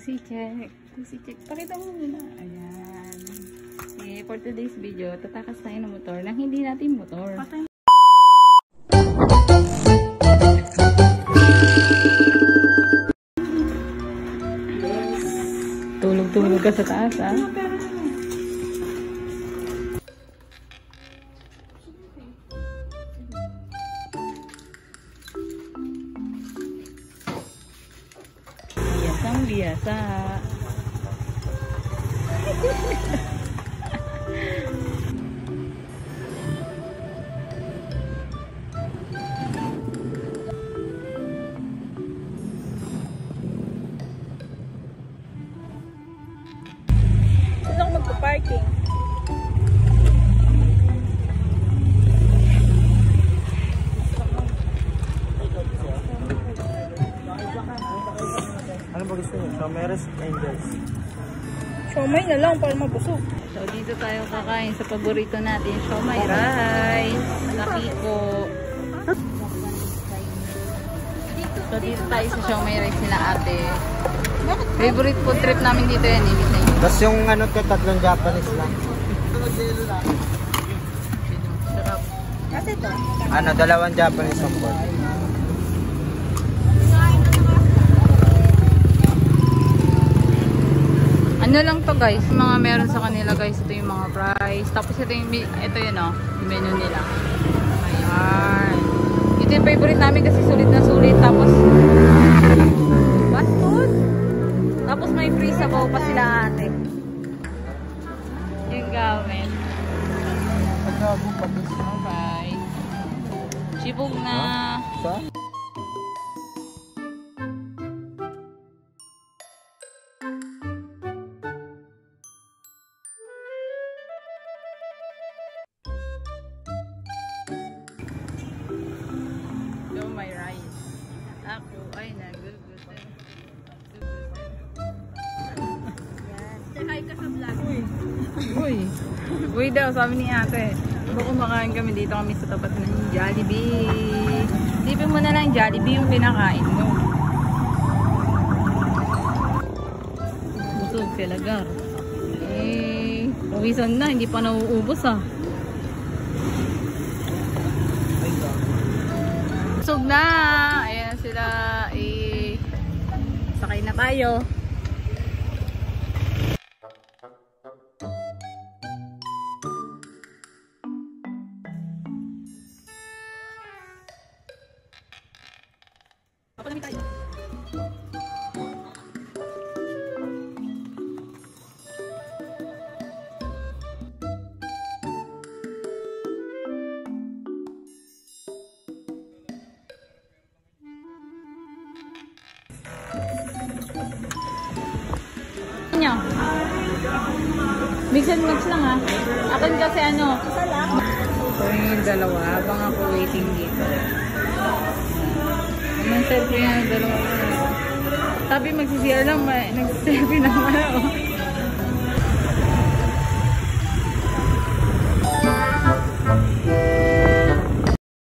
Pussy check. Pussy check. Pakita mo muna. Ayan. Okay, for today's video, tatakas tayo ng motor nang hindi natin motor. Tulog-tulog ka sa taas, ha? Biyasang biyasa. Saan ako magpa-parking? Ano ba gusto niyo? Shomeres, Angels. Siomay na lang para mabusog. So, dito tayo kakain sa paborito natin, siomay rice. Nakiko. So, dito tayo sa siomay rice nila ate. Favorite food trip namin dito yan, eh. Tapos yung ano ko, tatlong Japanese lang. Sarap. Kasi ito. Ano, dalawang Japanese on board. Ano lang to guys, mga meron sa kanila guys, ito yung mga price. Tapos ito yun oh, yung menu nila. Ayan. Ito yung favorite namin kasi sulit na sulit. Tapos, fast food. Tapos may free sabaw pa sila ate. Yung gamit. Alright. Sibog na. Saan? My rice. Ako ay nagugutan. Say hi ka sa vlog. Uy daw, sabi ni ate. Kumakain kami dito kami sa tapat ng Jollibee. Isipin mo na lang Jollibee yung pinakain mo. Busog sila gar. Eh, pawisan na, hindi pa nauubos ah. Busog na! Ayan sila, sakay na tayo. Papalamig tayo. Mix and match lang ha. Akin kasi ano. Isa lang. So yung dalawa habang ako waiting dito. Naman selfie yan dalawa. Sabi magsisira lang, nagsiselfie naman ako.